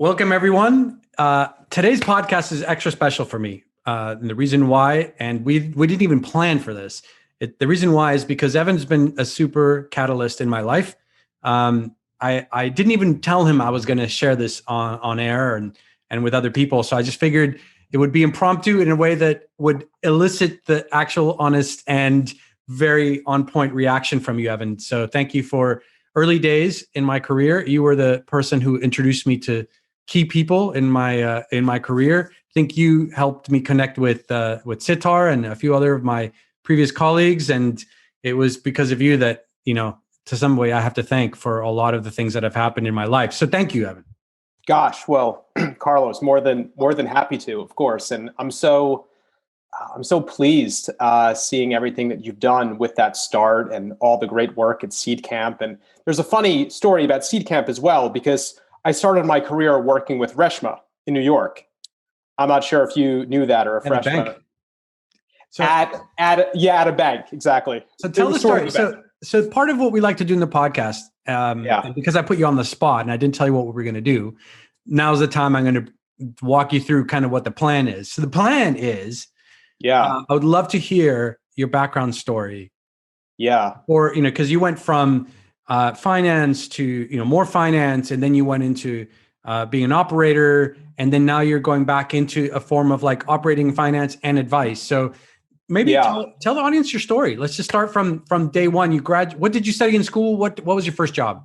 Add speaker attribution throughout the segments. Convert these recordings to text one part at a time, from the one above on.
Speaker 1: Welcome, everyone. Today's podcast is extra special for me. And the reason why, and we didn't even plan for this. The reason why is because Evan's been a super catalyst in my life. I didn't even tell him I was going to share this on air and with other people. So I just figured it would be impromptu in a way that would elicit the actual honest and very on point reaction from you, Evan. So thank you for early days in my career. You were the person who introduced me to key people in my career. I think you helped me connect with Sitar and a few other of my previous colleagues, and it was because of you that to some way I have to thank for a lot of the things that have happened in my life. So thank you, Evan.
Speaker 2: Gosh, well, Carlos, more than happy to, of course, and I'm so pleased seeing everything that you've done with that start and all the great work at Seedcamp. And there's a funny story about Seedcamp as well, because I started my career working with Reshma in New York. I'm not sure if you knew that or if
Speaker 1: At a bank.
Speaker 2: So at a bank, exactly.
Speaker 1: So tell the story. So part of what we like to do in the podcast, and because I put you on the spot and I didn't tell you what we were going to do, now's the time I'm going to walk you through kind of what the plan is. So the plan is, I would love to hear your background story.
Speaker 2: Yeah.
Speaker 1: Or, because you went from finance to, more finance, and then you went into being an operator, and then now you're going back into a form of like operating finance and advice. So maybe tell the audience your story. Let's just start from day one. What did you study in school? What was your first job?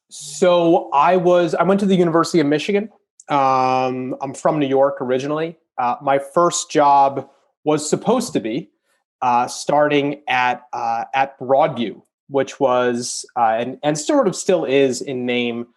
Speaker 2: So I went to the University of Michigan. I'm from New York originally. My first job was supposed to be starting at Broadview, which was and sort of still is in name,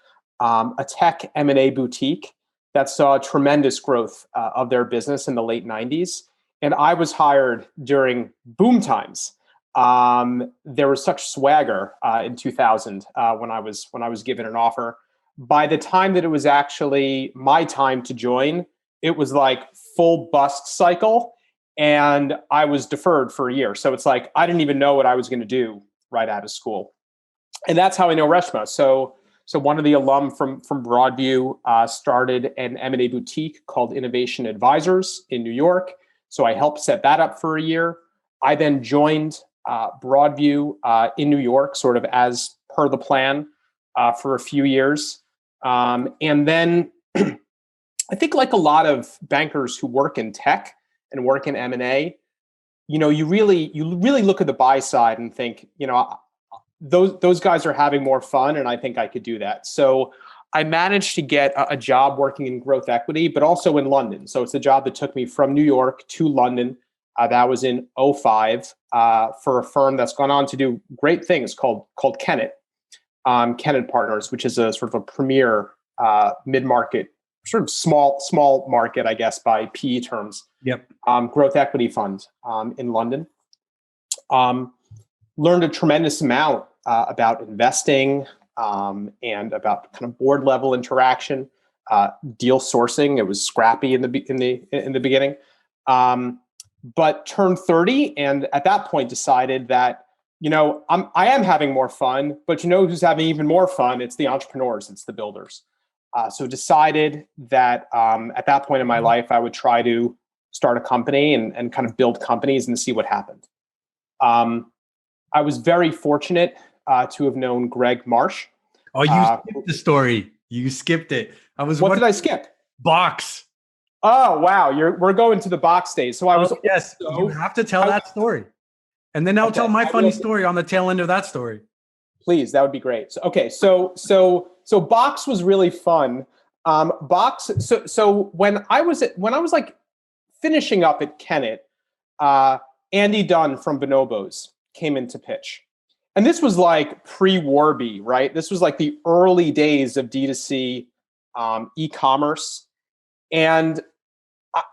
Speaker 2: a tech M&A boutique that saw tremendous growth of their business in the late 90s. And I was hired during boom times. There was such swagger in 2000 when I was given an offer. By the time that it was actually my time to join, it was like full bust cycle, and I was deferred for a year. So it's like I didn't even know what I was going to do right out of school, and that's how I know Reshma. So one of the alum from Broadview started an M&A boutique called Innovation Advisors in New York. So I helped set that up for a year. I then joined Broadview in New York, sort of as per the plan, for a few years. And then I think, like a lot of bankers who work in tech and work in M&A, you really look at the buy side and think, those guys are having more fun, and I think I could do that. So I managed to get a job working in growth equity, but also in London. So it's a job that took me from New York to London. That was in 2005 for a firm that's gone on to do great things called Canaan Partners, which is a sort of a premier mid-market, sort of small market, I guess, by PE terms.
Speaker 1: Yep.
Speaker 2: Growth equity fund in London. Learned a tremendous amount about investing and about kind of board level interaction, deal sourcing. It was scrappy in the beginning, but turned 30, and at that point decided that I am having more fun. But who's having even more fun? It's the entrepreneurs. It's the builders. So decided that at that point in my life, I would try to start a company and kind of build companies and see what happened. I was very fortunate to have known Greg Marsh.
Speaker 1: Oh, you skipped the story. You skipped it.
Speaker 2: What did I skip?
Speaker 1: Box.
Speaker 2: Oh, wow. We're going to the box days. So I was.
Speaker 1: Yes, you have to tell that story. And then I'll tell my funny story on the tail end of that story.
Speaker 2: Please, that would be great. So Box was really fun. Box. So when I was like finishing up at Kennett, Andy Dunn from Bonobos came in to pitch. And this was like pre-Warby, right? This was like the early days of D2C e-commerce. And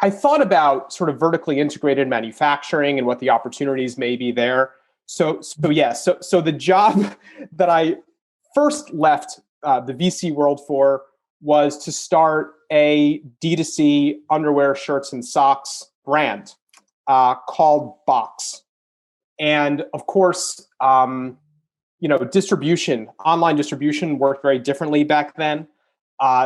Speaker 2: I thought about sort of vertically integrated manufacturing and what the opportunities may be there. So the job that I first left the VC world for was to start a D2C underwear, shirts, and socks brand called Box. And of course, online distribution worked very differently back then.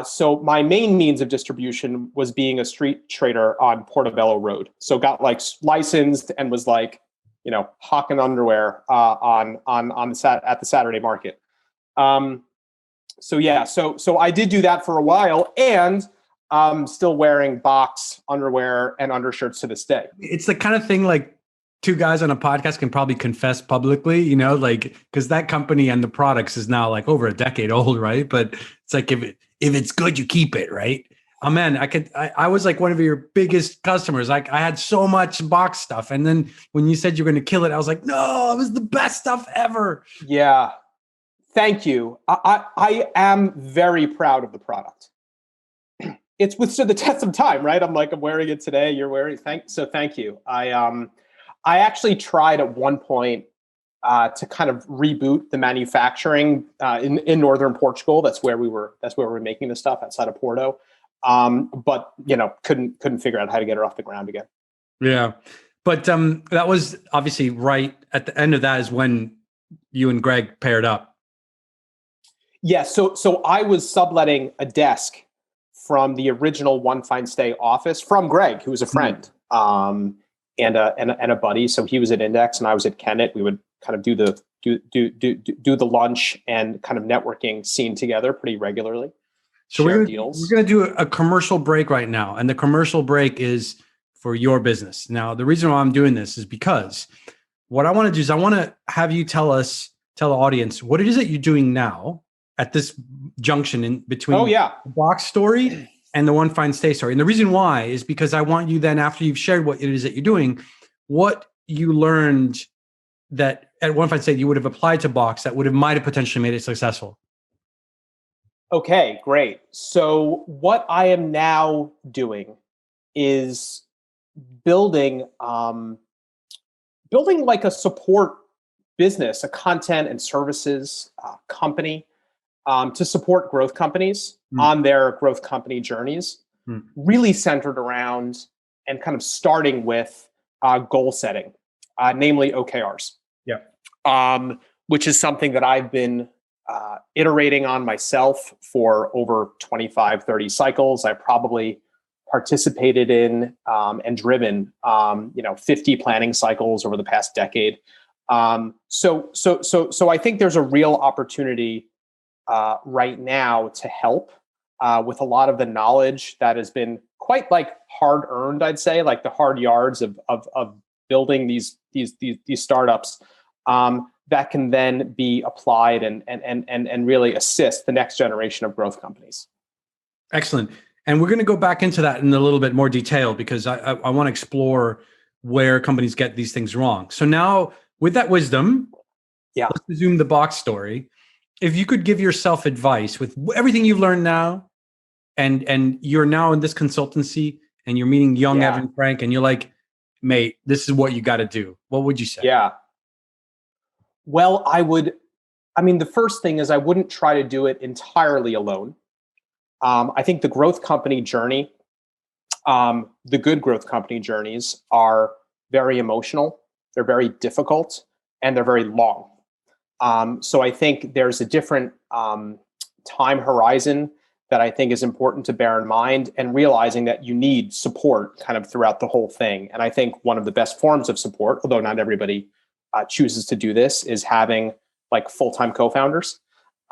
Speaker 2: So my main means of distribution was being a street trader on Portobello Road. So got like licensed and was like, hawking underwear at the Saturday market. So I did do that for a while, and I'm still wearing box underwear and undershirts to this day.
Speaker 1: It's the kind of thing like two guys on a podcast can probably confess publicly, because that company and the products is now like over a decade old, right? But it's like if it's good, you keep it, right? Oh man, I was like one of your biggest customers. Like I had so much box stuff, and then when you said you're going to kill it, I was like, no, it was the best stuff ever.
Speaker 2: Yeah, thank you. I am very proud of the product. It's withstood the test of time, right? I'm wearing it today. You're wearing it. Thank you. I actually tried at one point to kind of reboot the manufacturing in northern Portugal. That's where we were making the stuff outside of Porto. But couldn't figure out how to get it off the ground again.
Speaker 1: Yeah. But that was obviously right at the end of that is when you and Greg paired up.
Speaker 2: Yeah. So I was subletting a desk from the original One Fine Stay office from Greg, who was a friend, and a buddy. So he was at Index and I was at Kennett. We would kind of do the lunch and kind of networking scene together pretty regularly.
Speaker 1: So we're going to do a commercial break right now. And the commercial break is for your business. Now, the reason why I'm doing this is because what I want to do is I want to have you tell the audience what it is that you're doing now at this junction in between the box story and the One Fine Stay story. And the reason why is because I want you then, after you've shared what it is that you're doing, what you learned that at One Fine Stay you would have applied to box that might have potentially made it successful.
Speaker 2: Okay, great. So what I am now doing is building like a support business, a content and services company to support growth companies on their growth company journeys, really centered around and kind of starting with goal setting, namely OKRs. Yeah. Which is something that I've been iterating on myself for over 25, 30 cycles. I probably participated in and driven 50 planning cycles over the past decade. So I think there's a real opportunity right now to help with a lot of the knowledge that has been quite like hard earned, I'd say, like the hard yards of building these startups that can then be applied and really assist the next generation of growth companies. Excellent.
Speaker 1: And we're going to go back into that in a little bit more detail because I want to explore where companies get these things wrong. So now with that wisdom, let's resume the box story. If you could give yourself advice with everything you've learned now, and you're now in this consultancy and you're meeting young Evan Frank and you're like, mate, this is what you got to do. What would you say?
Speaker 2: Yeah. Well, the first thing is I wouldn't try to do it entirely alone. I think the growth company journey, the good growth company journeys are very emotional. They're very difficult and they're very long. So I think there's a different time horizon that I think is important to bear in mind, and realizing that you need support kind of throughout the whole thing. And I think one of the best forms of support, although not everybody chooses to do this, is having like full-time co-founders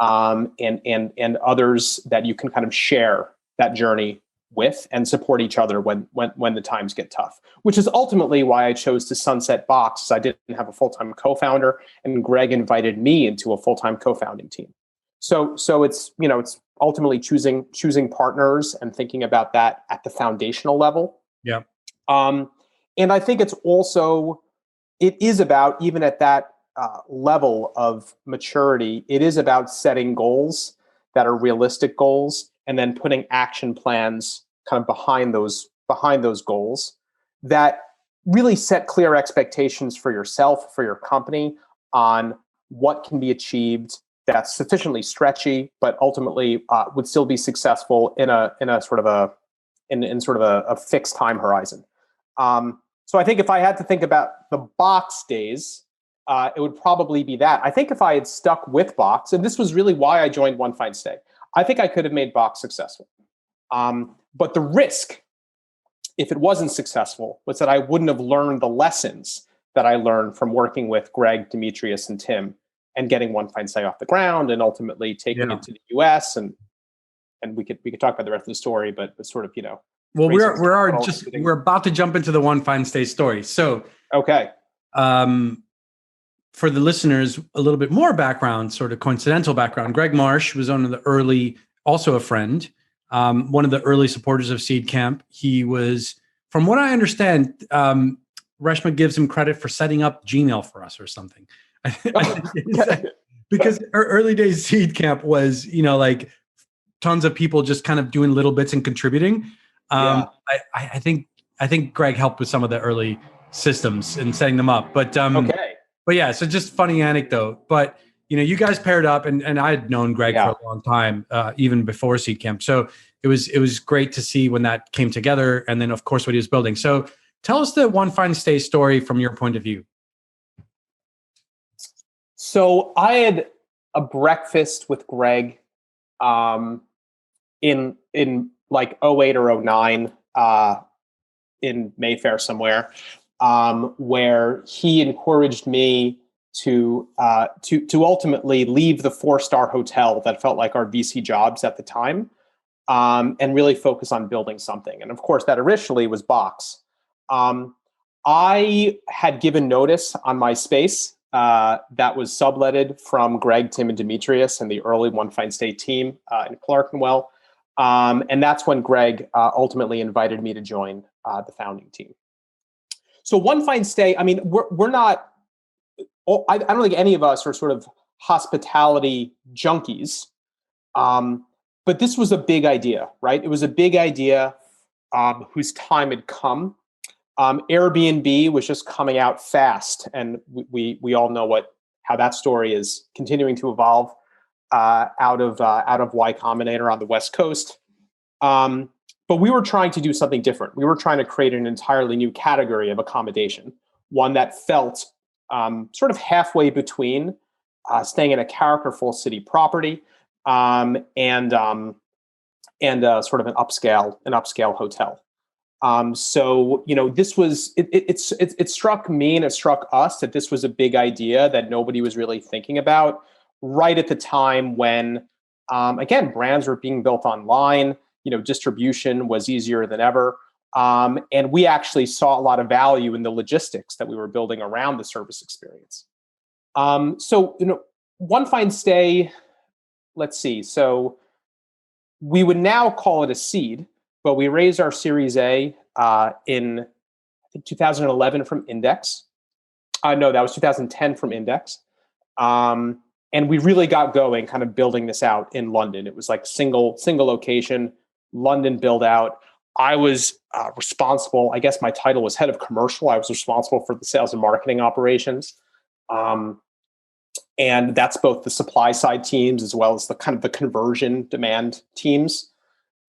Speaker 2: and others that you can kind of share that journey with and support each other when the times get tough, which is ultimately why I chose to sunset Box. I didn't have a full-time co-founder, and Greg invited me into a full-time co-founding team. So it's ultimately choosing partners and thinking about that at the foundational level.
Speaker 1: Yeah.
Speaker 2: And I think it is about, even at that level of maturity, it is about setting goals that are realistic goals and then putting action plans kind of behind those goals that really set clear expectations for yourself, for your company, on what can be achieved that's sufficiently stretchy, but ultimately would still be successful in a sort of a fixed time horizon. So I think if I had to think about the Box days, it would probably be that. I think if I had stuck with Box, and this was really why I joined One Fine Stay, I think I could have made Box successful. But the risk, if it wasn't successful, was that I wouldn't have learned the lessons that I learned from working with Greg, Demetrius, and Tim and getting One Fine Stay off the ground and ultimately taking it to the US. And we could talk about the rest of the story, but sort of,
Speaker 1: well, we're about to jump into the One Fine Stay story. So,
Speaker 2: okay.
Speaker 1: For the listeners, a little bit more background, sort of coincidental background. Greg Marsh was one of the early, also a friend, one of the early supporters of Seedcamp. He was, from what I understand, Reshma gives him credit for setting up Gmail for us or something. Because early days Seedcamp was, like tons of people just kind of doing little bits and contributing. I think Greg helped with some of the early systems and setting them up. But yeah, so just funny anecdote. But you guys paired up, and I had known Greg for a long time, even before Seedcamp. So it was great to see when that came together, and then of course what he was building. So tell us the One Fine Stay story from your point of view.
Speaker 2: So I had a breakfast with Greg in like 08 or 09 in Mayfair somewhere, where he encouraged me to ultimately leave the 4-star hotel that felt like our VC jobs at the time, and really focus on building something. And of course, that initially was Box. I had given notice on my space that was subletted from Greg, Tim, and Demetrius and the early One Fine Stay team in Clerkenwell. And that's when Greg ultimately invited me to join the founding team. So One Fine Stay, I mean, we're not, I don't think any of us are sort of hospitality junkies, but this was a big idea, right? It was a big idea whose time had come. Airbnb was just coming out fast, and we all know how that story is continuing to evolve out of Y Combinator on the West Coast. But we were trying to do something different. We were trying to create an entirely new category of accommodation, one that felt sort of halfway between staying in a characterful city property and sort of an upscale hotel. So this was it struck me and it struck us that this was a big idea that nobody was really thinking about right at the time when again, brands were being built online. Distribution was easier than ever. And we actually saw a lot of value in the logistics that we were building around the service experience. So One Fine Stay, let's see. So we would now call it a seed, but we raised our Series A in, I think, 2011 from Index. No, that was 2010 from Index. And we really got going kind of building this out in London. It was like single location, London build out. I was responsible, I guess my title was head of commercial. I was responsible for the sales and marketing operations. And that's both the supply side teams as well as the kind of the conversion demand teams.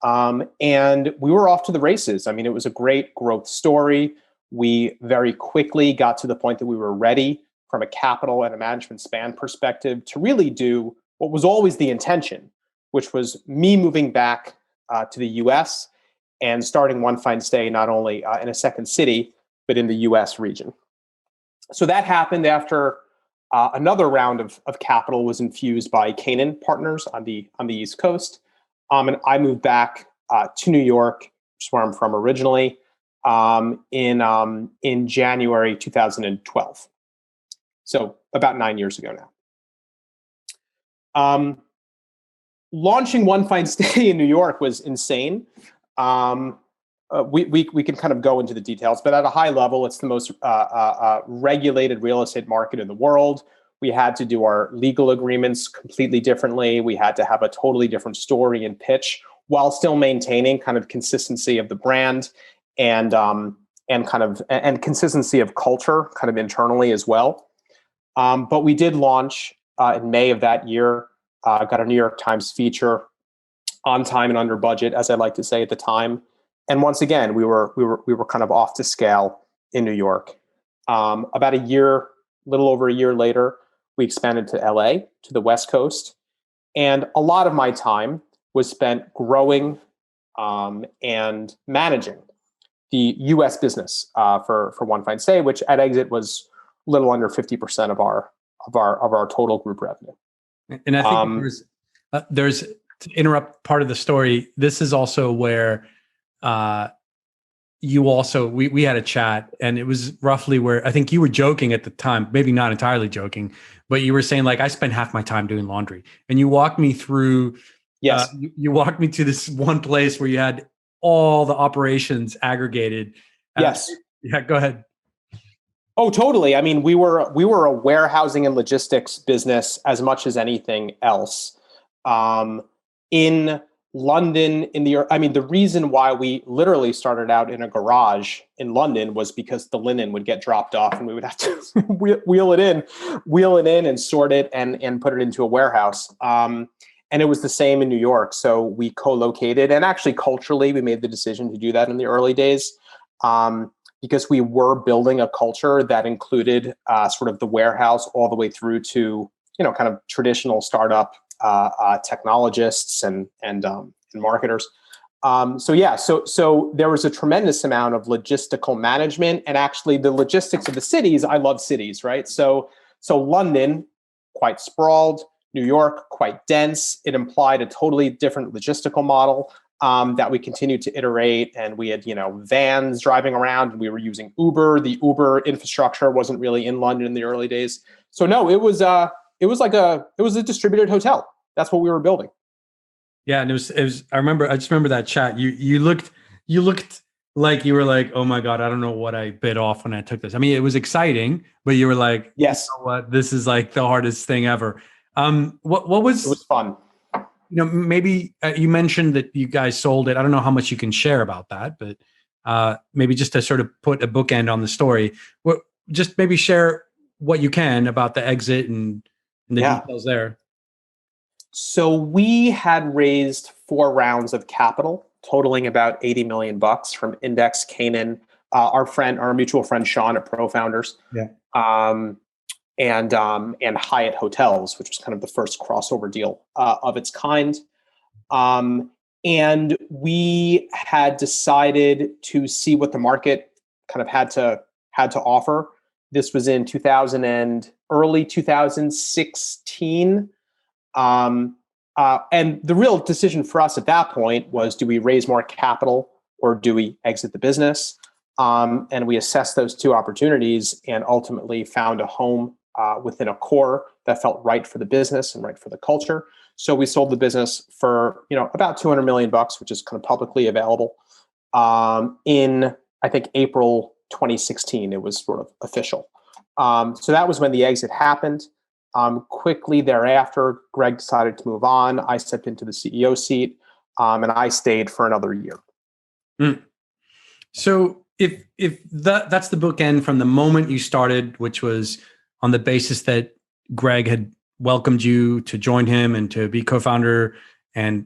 Speaker 2: And we were off to the races. I mean, it was a great growth story. We very quickly got to the point that we were ready from a capital and a management span perspective to really do what was always the intention, which was me moving back to the US and starting One Fine Stay not only in a second city, but in the US region. So that happened after another round of capital was infused by Canaan Partners on the East Coast. And I moved back to New York, which is where I'm from originally, in January 2012. So about 9 years ago now. Launching One Fine Stay in New York was insane. We can kind of go into the details, but at a high level, it's the most regulated real estate market in the world. We had to do our legal agreements completely differently. We had to have a totally different story and pitch while still maintaining kind of consistency of the brand and consistency of culture kind of internally as well. But we did launch in May of that year. Got a New York Times feature on time and under budget, as I like to say at the time. And once again, we were kind of off to scale in New York. About a little over a year later, we expanded to LA, to the West Coast. And a lot of my time was spent growing and managing the U.S. business for One Fine Stay, which at exit was a little under 50% of our total group revenue.
Speaker 1: And I think there's to interrupt part of the story. This is also where we had a chat, and it was roughly where I think you were joking at the time, maybe not entirely joking, but you were saying like, I spend half my time doing laundry, and you walked me through.
Speaker 2: Yes,
Speaker 1: you walked me to this one place where you had all the operations aggregated.
Speaker 2: Yes.
Speaker 1: Yeah, go ahead.
Speaker 2: Oh, totally. I mean, we were a warehousing and logistics business as much as anything else. In London, the reason why we literally started out in a garage in London was because the linen would get dropped off, and we would have to wheel it in, and sort it and put it into a warehouse. And it was the same in New York. So we co-located, and actually culturally, we made the decision to do that in the early days. Because we were building a culture that included sort of the warehouse all the way through to, kind of traditional startup technologists and marketers. So there was a tremendous amount of logistical management, and actually the logistics of the cities. I love cities, right? So London, quite sprawled. New York, quite dense. It implied a totally different logistical model. That we continued to iterate, and we had vans driving around, and we were using Uber. The Uber infrastructure wasn't really in London in the early days, so no, it was a distributed hotel. That's what we were building.
Speaker 1: Yeah, and it was. I just remember that chat. You looked like you were like, oh my God, I don't know what I bit off when I took this. I mean, it was exciting, but you were like,
Speaker 2: yes,
Speaker 1: you know what, this is like the hardest thing ever. What was?
Speaker 2: It was fun.
Speaker 1: Maybe you mentioned that you guys sold it. I don't know how much you can share about that, but maybe just to sort of put a bookend on the story, just maybe share what you can about the exit and the details there.
Speaker 2: So we had raised 4 rounds of capital, totaling about $80 million from Index, Canaan, our mutual friend Sean at Pro Founders.
Speaker 1: Yeah.
Speaker 2: And Hyatt Hotels, which was kind of the first crossover deal of its kind. And we had decided to see what the market kind of had to offer. This was in early 2016. And the real decision for us at that point was, do we raise more capital or do we exit the business? And we assessed those two opportunities and ultimately found a home within Accor that felt right for the business and right for the culture. So we sold the business for about $200 million, which is kind of publicly available. In I think April 2016, it was sort of official. So that was when the exit happened. Quickly thereafter, Greg decided to move on. I stepped into the CEO seat, and I stayed for another year.
Speaker 1: So if that's the bookend from the moment you started, which was on the basis that Greg had welcomed you to join him and to be co-founder and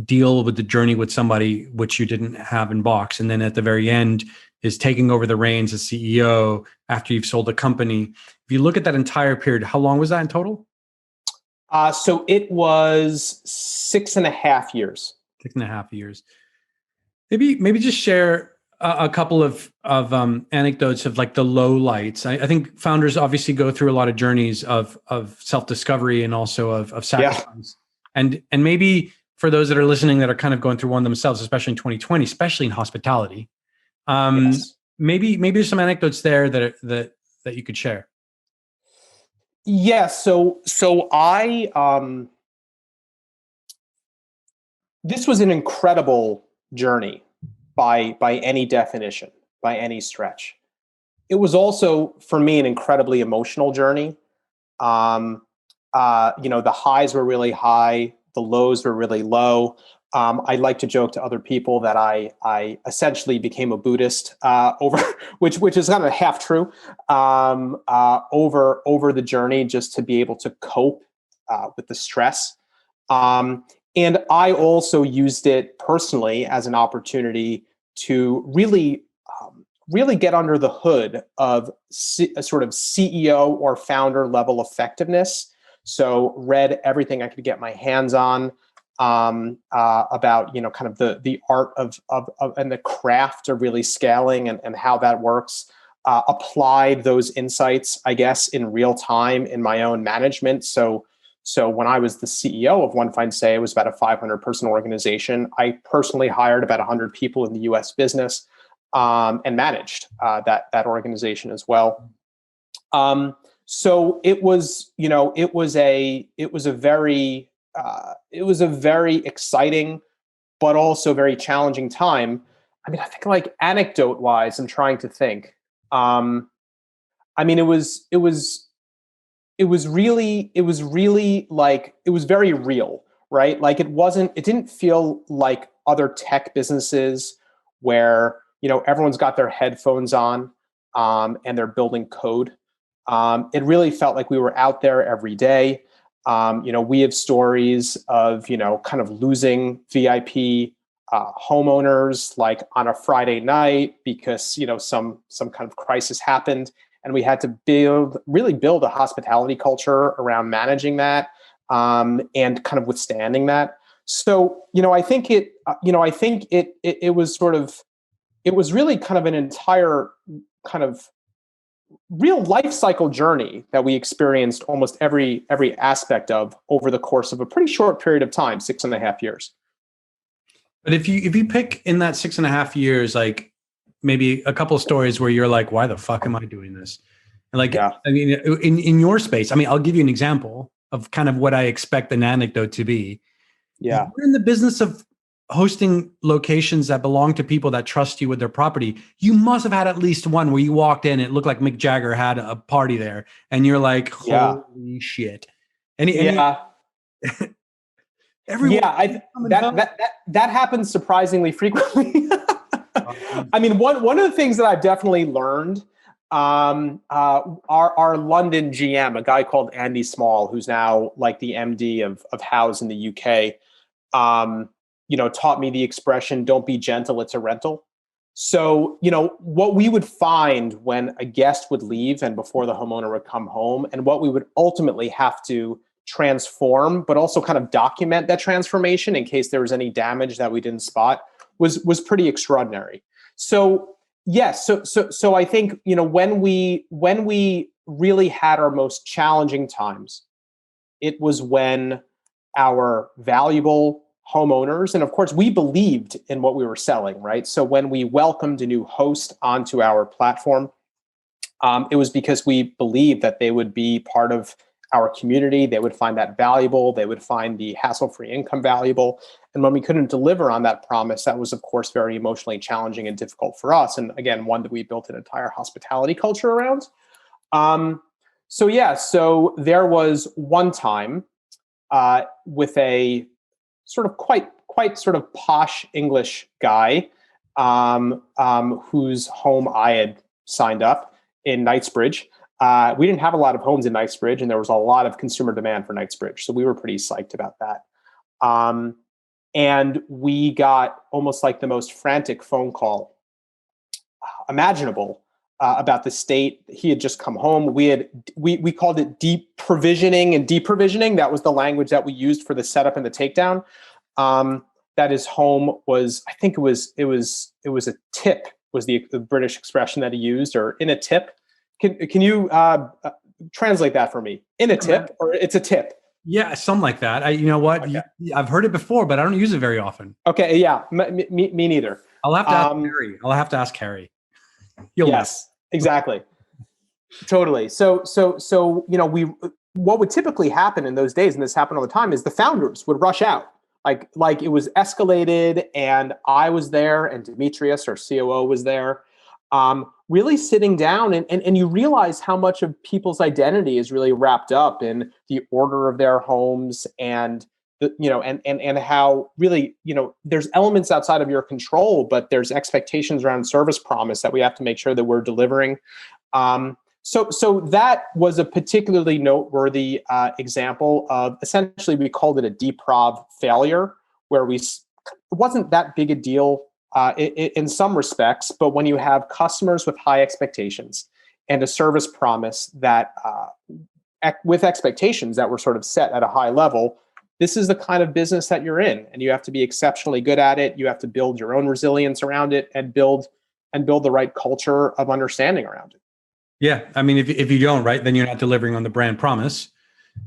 Speaker 1: deal with the journey with somebody which you didn't have in box. And then at the very end is taking over the reins as CEO after you've sold the company. If you look at that entire period, how long was that in total?
Speaker 2: So it was 6.5 years.
Speaker 1: 6.5 years. Maybe just share a couple of anecdotes of like the low lights. I think founders obviously go through a lot of journeys of self-discovery and also of sacrifice. Yeah. And maybe for those that are listening that are kind of going through one themselves, especially in 2020, especially in hospitality, maybe there's some anecdotes there that you could share.
Speaker 2: Yeah. So I this was an incredible journey. By any definition, by any stretch. It was also, for me, an incredibly emotional journey. The highs were really high, the lows were really low. I like to joke to other people that I essentially became a Buddhist over, which is kind of half true, over the journey, just to be able to cope with the stress. And I also used it personally as an opportunity to really get under the hood of a sort of CEO or founder level effectiveness. So read everything I could get my hands on, about, kind of the art of and the craft of really scaling and how that works. Applied those insights, I guess, in real time in my own management. So when I was the CEO of One Fine Stay, it was about a 500 person organization. I personally hired about 100 people in the U.S. business and managed that organization as well. So it was a very exciting, but also very challenging time. I mean, I think like anecdote wise, I'm trying to think. I mean, it was very real, right? Like it didn't feel like other tech businesses where, everyone's got their headphones on, and they're building code. It really felt like we were out there every day. We have stories of, kind of losing VIP homeowners like on a Friday night because, some kind of crisis happened. And we had to really build a hospitality culture around managing that and kind of withstanding that. So, I think it was really kind of an entire kind of real life cycle journey that we experienced almost every aspect of over the course of a pretty short period of time, 6.5 years.
Speaker 1: But if you pick in that 6.5 years, like maybe a couple of stories where you're like, why the fuck am I doing this? And like, yeah. I mean, in your space, I mean, I'll give you an example of kind of what I expect an anecdote to be.
Speaker 2: Yeah.
Speaker 1: We're in the business of hosting locations that belong to people that trust you with their property. You must have had at least one where you walked in, it looked like Mick Jagger had a party there, and you're like, holy shit.
Speaker 2: Everyone that happens surprisingly frequently. I mean, one of the things that I've definitely learned, our London GM, a guy called Andy Small, who's now like the MD of House in the UK, taught me the expression, don't be gentle, it's a rental. So, what we would find when a guest would leave and before the homeowner would come home, and what we would ultimately have to transform, but also kind of document that transformation in case there was any damage that we didn't spot, was pretty extraordinary. So yes, so I think, when we really had our most challenging times, it was when our valuable homeowners, and of course we believed in what we were selling, right? So when we welcomed a new host onto our platform, it was because we believed that they would be part of our community. They would find that valuable. They would find the hassle-free income valuable. And when we couldn't deliver on that promise, that was, of course, very emotionally challenging and difficult for us. And again, one that we built an entire hospitality culture around. So there was one time with a sort of quite sort of posh English guy whose home I had signed up in Knightsbridge. We didn't have a lot of homes in Knightsbridge, and there was a lot of consumer demand for Knightsbridge. So we were pretty psyched about that. And we got almost like the most frantic phone call imaginable about the state. He had just come home. We called it deep provisioning and deprovisioning. That was the language that we used for the setup and the takedown. That his home was, I think it was a tip, was the British expression that he used, or in a tip. Can you translate that for me? In a tip, or it's a tip?
Speaker 1: Yeah, something like that. You know what? Okay. I've heard it before, but I don't use it very often.
Speaker 2: Okay, yeah, me neither.
Speaker 1: I'll have to ask Harry. I'll have to ask Harry.
Speaker 2: Yes, exactly. Totally. So what would typically happen in those days, and this happened all the time, is the founders would rush out. Like it was escalated, and I was there, and Demetrius, our COO, was there. Really sitting down and you realize how much of people's identity is really wrapped up in the order of their homes, and and how really, there's elements outside of your control, but there's expectations around service promise that we have to make sure that we're delivering. So that was a particularly noteworthy example of, essentially, we called it a deprov failure, where it wasn't that big a deal in some respects, but when you have customers with high expectations and a service promise that with expectations that were sort of set at a high level, this is the kind of business that you're in, and you have to be exceptionally good at it. You have to build your own resilience around it and build the right culture of understanding around it.
Speaker 1: Yeah. I mean, if you don't, right, then you're not delivering on the brand promise.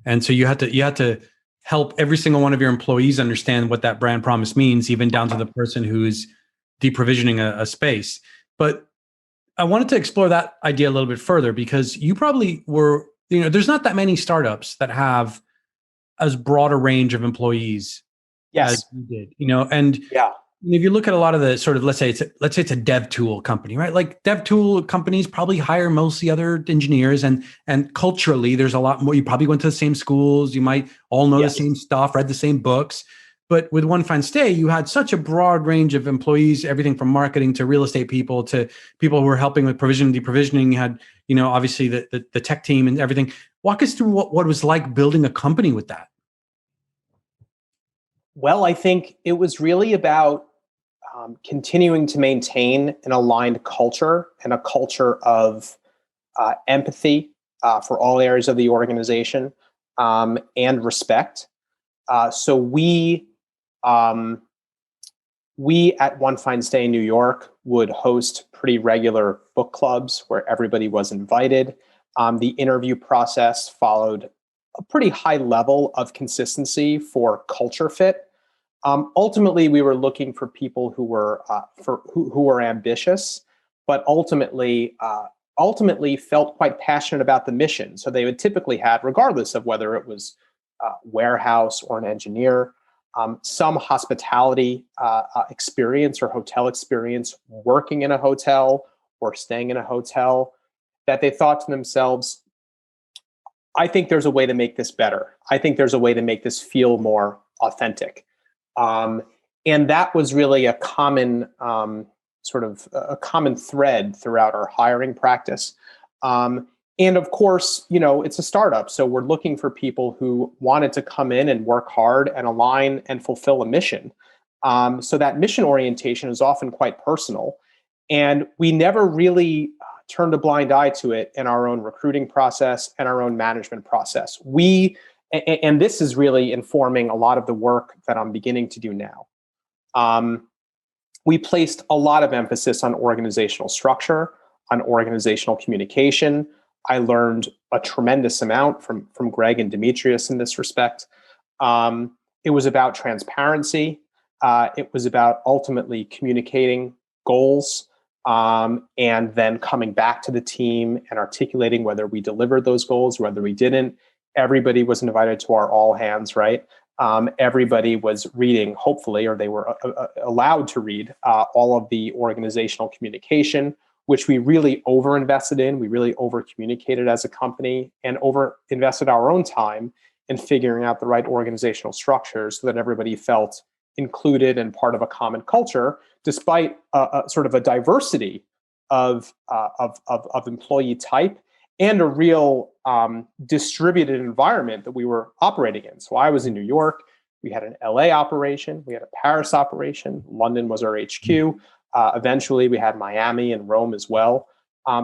Speaker 1: And so you had to help every single one of your employees understand what that brand promise means, even down to the person who's deprovisioning a space. But I wanted to explore that idea a little bit further, because you probably were, there's not that many startups that have as broad a range of employees as
Speaker 2: Yes.
Speaker 1: you did, and
Speaker 2: Yeah.
Speaker 1: if you look at a lot of the sort of, let's say it's a dev tool company, right? Like dev tool companies probably hire mostly other engineers, and culturally there's a lot more. You probably went to the same schools. You might all know the same stuff, read the same books. But with One Fine Stay, you had such a broad range of employees, everything from marketing to real estate people to people who were helping with provision, deprovisioning. You had, obviously the tech team and everything. Walk us through what it was like building a company with that.
Speaker 2: Well, I think it was really about continuing to maintain an aligned culture and a culture of empathy for all areas of the organization, and respect. So we at One Fine Stay in New York would host pretty regular book clubs where everybody was invited. The interview process followed a pretty high level of consistency for culture fit. Ultimately, we were looking for people who were who were ambitious, but ultimately felt quite passionate about the mission. So they would typically have, regardless of whether it was warehouse or an engineer, some hospitality experience or hotel experience, working in a hotel or staying in a hotel, that they thought to themselves, I think there's a way to make this better. I think there's a way to make this feel more authentic. And that was really a common a common thread throughout our hiring practice. And of course, it's a startup, so we're looking for people who wanted to come in and work hard and align and fulfill a mission. So that mission orientation is often quite personal, and we never really turned a blind eye to it in our own recruiting process and our own management process. And this is really informing a lot of the work that I'm beginning to do now. We placed a lot of emphasis on organizational structure, on organizational communication. I learned a tremendous amount from Greg and Demetrius in this respect. It was about transparency. It was about ultimately communicating goals, and then coming back to the team and articulating whether we delivered those goals, whether we didn't. Everybody was invited to our all hands, right? Everybody was reading, hopefully, or they were allowed to read all of the organizational communication, which we really over-invested in. We really over-communicated as a company and over-invested our own time in figuring out the right organizational structures so that everybody felt included and part of a common culture, despite sort of a diversity of employee type and a real distributed environment that we were operating in. So I was in New York. We had an LA operation. We had a Paris operation. London was our HQ. Eventually, we had Miami and Rome as well.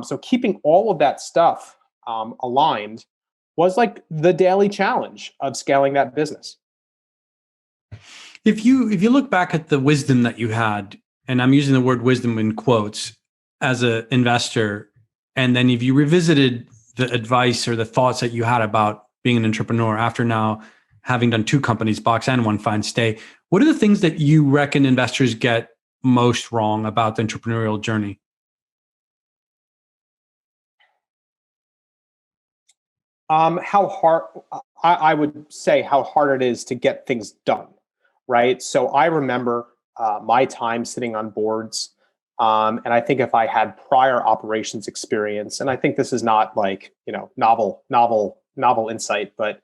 Speaker 2: So keeping all of that stuff aligned was like the daily challenge of scaling that business.
Speaker 1: If you look back at the wisdom that you had, and I'm using the word wisdom in quotes, as an investor, and then if you revisited the advice or the thoughts that you had about being an entrepreneur after now having done two companies, Box and One Fine Stay, what are the things that you reckon investors get most wrong about the entrepreneurial journey?
Speaker 2: How hard, I would say how hard it is to get things done, right? So I remember my time sitting on boards. And I think if I had prior operations experience, and I think this is not like, novel insight, but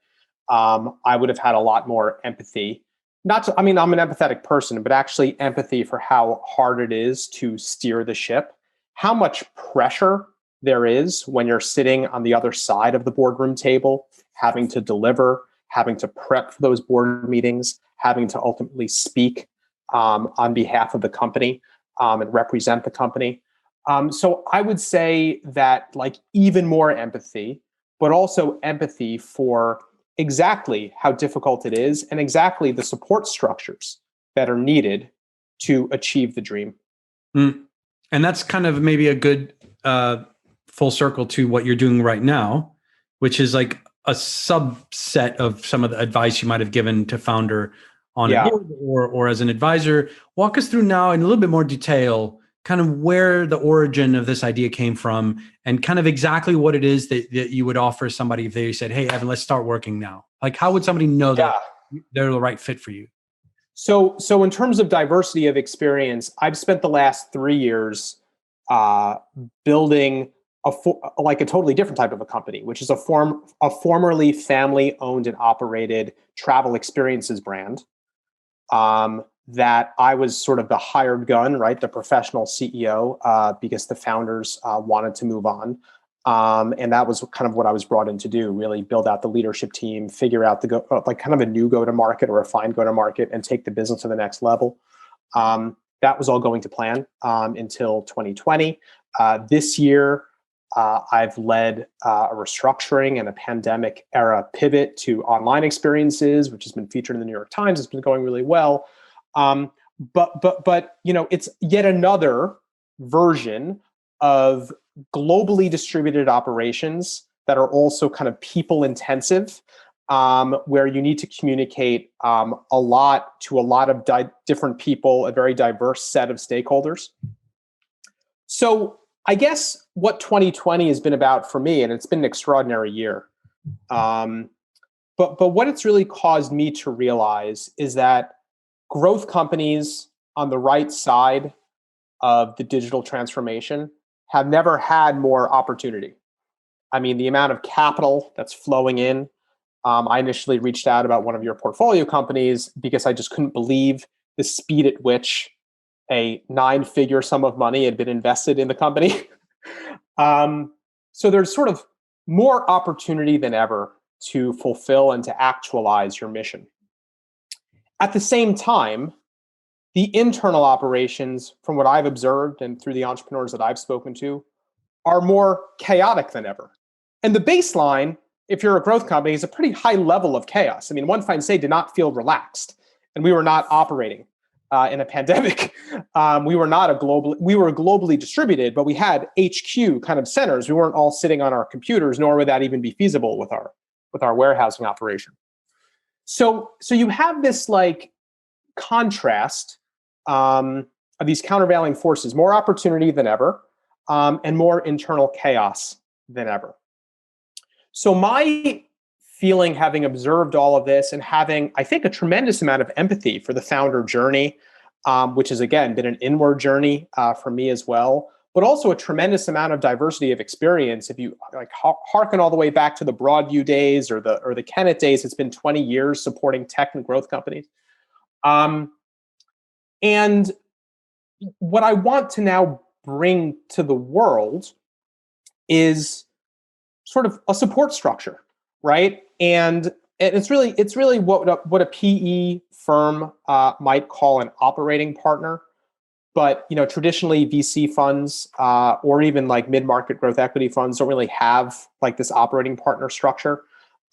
Speaker 2: I would have had a lot more empathy. I'm an empathetic person, but actually empathy for how hard it is to steer the ship, how much pressure there is when you're sitting on the other side of the boardroom table, having to deliver, having to prep for those board meetings, having to ultimately speak on behalf of the company. And represent the company. So I would say that like even more empathy, but also empathy for exactly how difficult it is and exactly the support structures that are needed to achieve the dream.
Speaker 1: Mm. And that's kind of maybe a good full circle to what you're doing right now, which is like a subset of some of the advice you might have given to founder on a
Speaker 2: Yeah.
Speaker 1: board or as an advisor. Walk us through now in a little bit more detail, kind of where the origin of this idea came from and kind of exactly what it is that you would offer somebody if they said, hey, Evan, let's start working now. Like, how would somebody know that they're the right fit for you?
Speaker 2: So in terms of diversity of experience, I've spent the last 3 years building like a totally different type of a company, which is a formerly family-owned and operated travel experiences brand. That I was sort of the hired gun, right, the professional CEO, because the founders wanted to move on. And that was kind of what I was brought in to do, really build out the leadership team, figure out like kind of a new go-to-market or a refined go-to-market and take the business to the next level. That was all going to plan until 2020. This year, I've led a restructuring and a pandemic era pivot to online experiences, which has been featured in the New York Times. It's been going really well. But it's yet another version of globally distributed operations that are also kind of people intensive, where you need to communicate a lot to a lot of different people, a very diverse set of stakeholders. So I guess what 2020 has been about for me, and it's been an extraordinary year, but what it's really caused me to realize is that growth companies on the right side of the digital transformation have never had more opportunity. I mean, the amount of capital that's flowing in. I initially reached out about one of your portfolio companies because I just couldn't believe the speed at which a 9-figure sum of money had been invested in the company. So there's sort of more opportunity than ever to fulfill and to actualize your mission. At the same time, the internal operations, from what I've observed and through the entrepreneurs that I've spoken to, are more chaotic than ever. And the baseline, if you're a growth company, is a pretty high level of chaos. I mean, One Fine Stay did not feel relaxed, and we were not operating in a pandemic. We were globally distributed, but we had HQ kind of centers. We weren't all sitting on our computers, nor would that even be feasible with our warehousing operation. So you have this like contrast of these countervailing forces, more opportunity than ever, and more internal chaos than ever. So my feeling, having observed all of this and having, I think, a tremendous amount of empathy for the founder journey, which has, again, been an inward journey for me as well, but also a tremendous amount of diversity of experience. If you like harken all the way back to the Broadview days or the Kennett days, it's been 20 years supporting tech and growth companies. And what I want to now bring to the world is sort of a support structure, right? And it's really what a PE firm might call an operating partner. But traditionally VC funds or even like mid-market growth equity funds don't really have like this operating partner structure.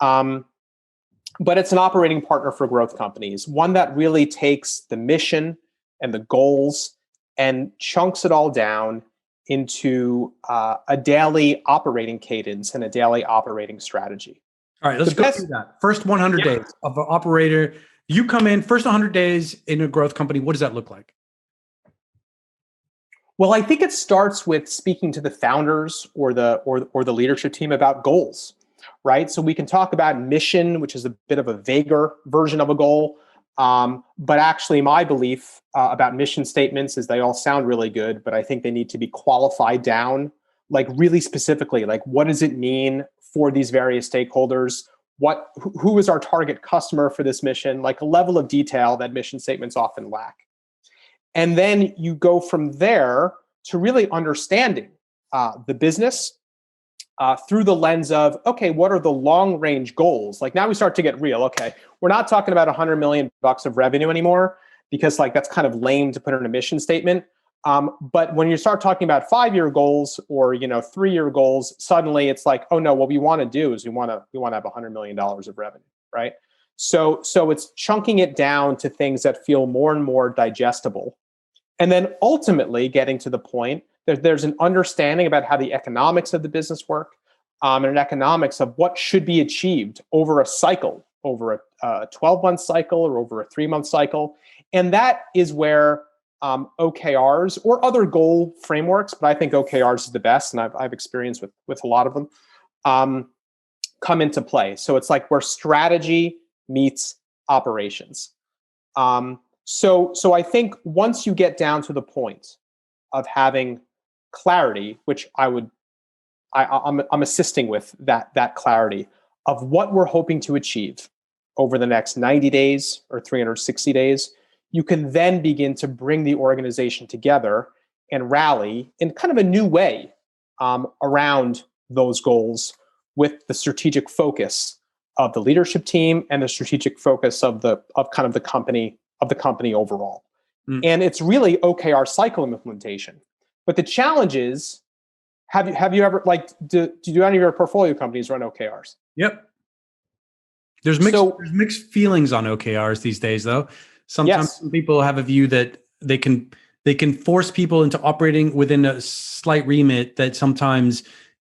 Speaker 2: But it's an operating partner for growth companies, one that really takes the mission and the goals and chunks it all down into a daily operating cadence and a daily operating strategy.
Speaker 1: All right, let's go through that. First 100 days of an operator. You come in, first 100 days in a growth company. What does that look like?
Speaker 2: Well, I think it starts with speaking to the founders or the leadership team about goals, right? So we can talk about mission, which is a bit of a vaguer version of a goal. But actually, my belief about mission statements is they all sound really good, but I think they need to be qualified down, like really specifically, like what does it mean for these various stakeholders? Who is our target customer for this mission? Like a level of detail that mission statements often lack. And then you go from there to really understanding the business through the lens of, okay, what are the long range goals? Like now we start to get real. Okay, we're not talking about $100 million of revenue anymore because like that's kind of lame to put in a mission statement. But when you start talking about 5-year goals or 3-year goals, suddenly it's like, oh no, what we want to do is we want to have $100 million of revenue. right? So it's chunking it down to things that feel more and more digestible. And then ultimately getting to the point that there's an understanding about how the economics of the business work, and an economics of what should be achieved over a cycle, over a 12-month cycle or over a 3-month cycle. And that is where OKRs or other goal frameworks, but I think OKRs is the best, and I've experienced with a lot of them, come into play. So it's like where strategy meets operations. So I think once you get down to the point of having clarity, which I'm assisting with that clarity of what we're hoping to achieve over the next 90 days or 360 days, you can then begin to bring the organization together and rally in kind of a new way around those goals with the strategic focus of the leadership team and the strategic focus of the company overall. And it's really OKR cycle implementation. But the challenge is, have you ever, like, do any of your portfolio companies run OKRs?
Speaker 1: Yep. There's mixed feelings on OKRs these days, though. Sometimes some people have a view that they can force people into operating within a slight remit that sometimes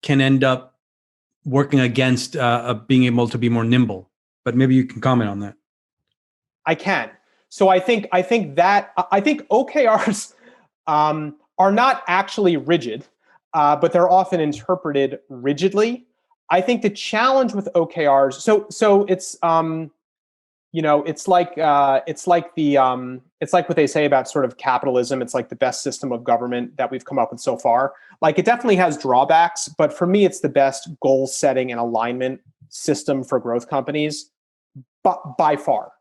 Speaker 1: can end up working against being able to be more nimble. But maybe you can comment on that.
Speaker 2: I can. So I think OKRs are not actually rigid, but they're often interpreted rigidly. I think the challenge with OKRs, so it's it's like what they say about sort of capitalism. It's like the best system of government that we've come up with so far. Like, it definitely has drawbacks, but for me, it's the best goal setting and alignment system for growth companies, but by far.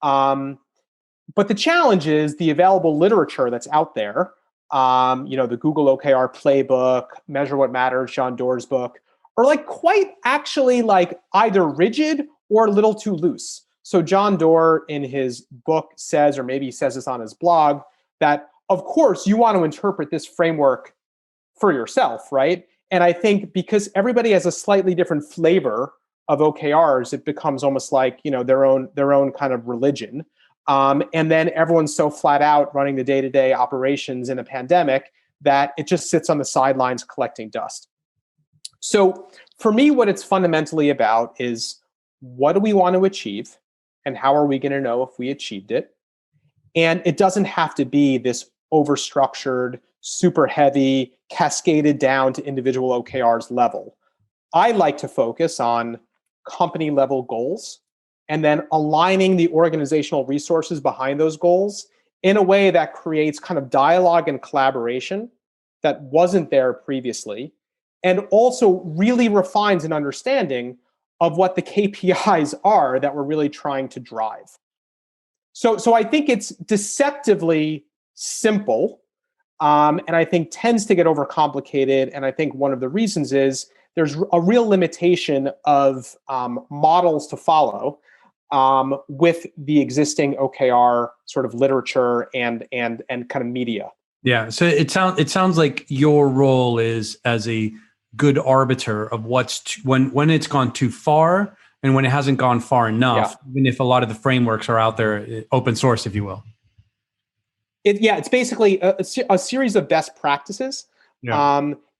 Speaker 2: But the challenge is the available literature that's out there. The Google OKR playbook, Measure What Matters, John Doerr's book, are like quite actually like either rigid or a little too loose. So John Doerr in his book says, or maybe he says this on his blog, that of course you want to interpret this framework for yourself, right? And I think because everybody has a slightly different flavor of OKRs, it becomes almost like, their own kind of religion. And then everyone's so flat out running the day-to-day operations in a pandemic that it just sits on the sidelines collecting dust. So for me, what it's fundamentally about is, what do we want to achieve and how are we going to know if we achieved it? And it doesn't have to be this overstructured, super heavy, cascaded down to individual OKRs level. I like to focus on company level goals and then aligning the organizational resources behind those goals in a way that creates kind of dialogue and collaboration that wasn't there previously, and also really refines an understanding of what the KPIs are that we're really trying to drive. So I think it's deceptively simple, and I think tends to get overcomplicated. And I think one of the reasons is there's a real limitation of models to follow with the existing OKR sort of literature and kind of media.
Speaker 1: Yeah. So it sounds like your role is as a good arbiter of when it's gone too far and when it hasn't gone far enough, even if a lot of the frameworks are out there, open source, if you will.
Speaker 2: It's basically a series of best practices,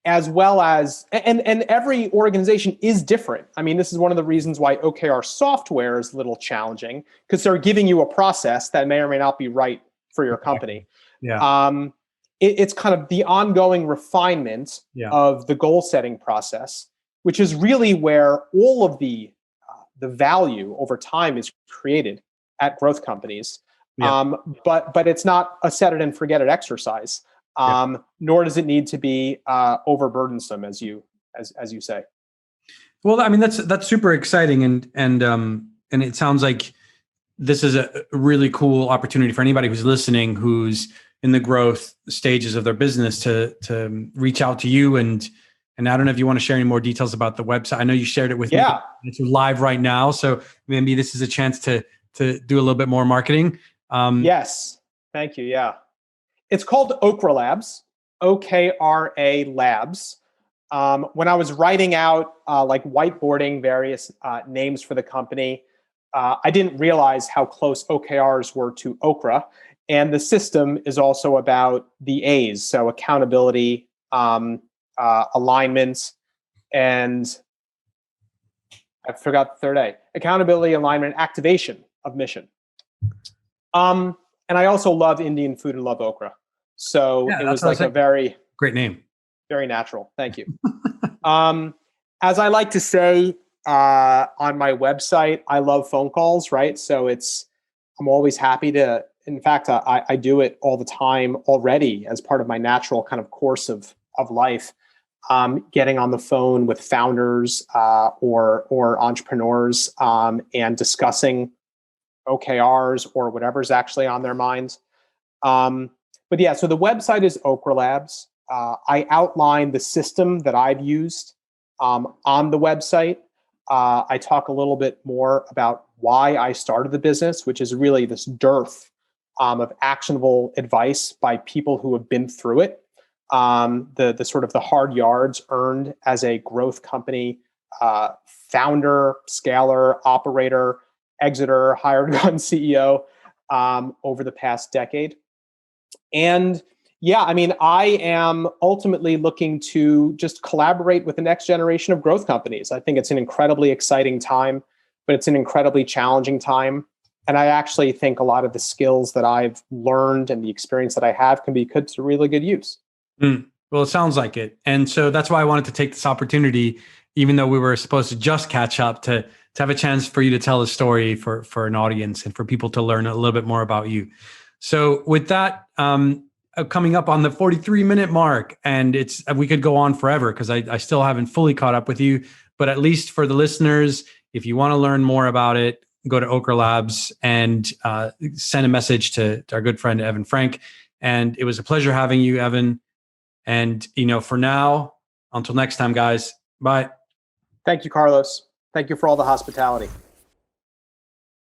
Speaker 2: as well as, and every organization is different. I mean, this is one of the reasons why OKR software is a little challenging, because they're giving you a process that may or may not be right for your company. Yeah. It's kind of the ongoing refinement of the goal setting process, which is really where all of the value over time is created at growth companies. But it's not a set it and forget it exercise. Nor does it need to be overburdensome, as you say.
Speaker 1: Well, I mean, that's super exciting, and it sounds like this is a really cool opportunity for anybody who's listening, who's in the growth stages of their business, to reach out to you. And I don't know if you want to share any more details about the website. I know you shared it with me. It's live right now, so maybe this is a chance to do a little bit more marketing.
Speaker 2: Yes, thank you. Yeah, it's called Okra Labs, OKRA Labs. When I was writing out like whiteboarding various names for the company, I didn't realize how close OKRs were to Okra. And the system is also about the A's, so accountability, alignment, and I forgot the third A, accountability, alignment, activation of mission. And I also love Indian food and love okra. So it was like a very
Speaker 1: great name.
Speaker 2: Very natural. Thank you. As I like to say on my website, I love phone calls, right? So I'm always happy to, in fact, I do it all the time already as part of my natural kind of course of life. Getting on the phone with founders or entrepreneurs and discussing OKRs or whatever's actually on their minds. But yeah, so the website is Okra Labs. I outline the system that I've used on the website. I talk a little bit more about why I started the business, which is really this dearth of actionable advice by people who have been through it. The sort of the hard yards earned as a growth company, founder, scaler, operator, exiter, hired gun CEO over the past decade. And yeah, I mean, I am ultimately looking to just collaborate with the next generation of growth companies. I think it's an incredibly exciting time, but it's an incredibly challenging time. And I actually think a lot of the skills that I've learned and the experience that I have can be put to really good use.
Speaker 1: Well, it sounds like it. And so that's why I wanted to take this opportunity, even though we were supposed to just catch up, to have a chance for you to tell a story for an audience and for people to learn a little bit more about you. So with that, coming up on the 43-minute mark, and we could go on forever because I still haven't fully caught up with you, but at least for the listeners, if you want to learn more about it, go to Okra Labs and send a message to our good friend, Evan Frank. And it was a pleasure having you, Evan. And, for now, until next time, guys, bye.
Speaker 2: Thank you, Carlos. Thank you for all the hospitality.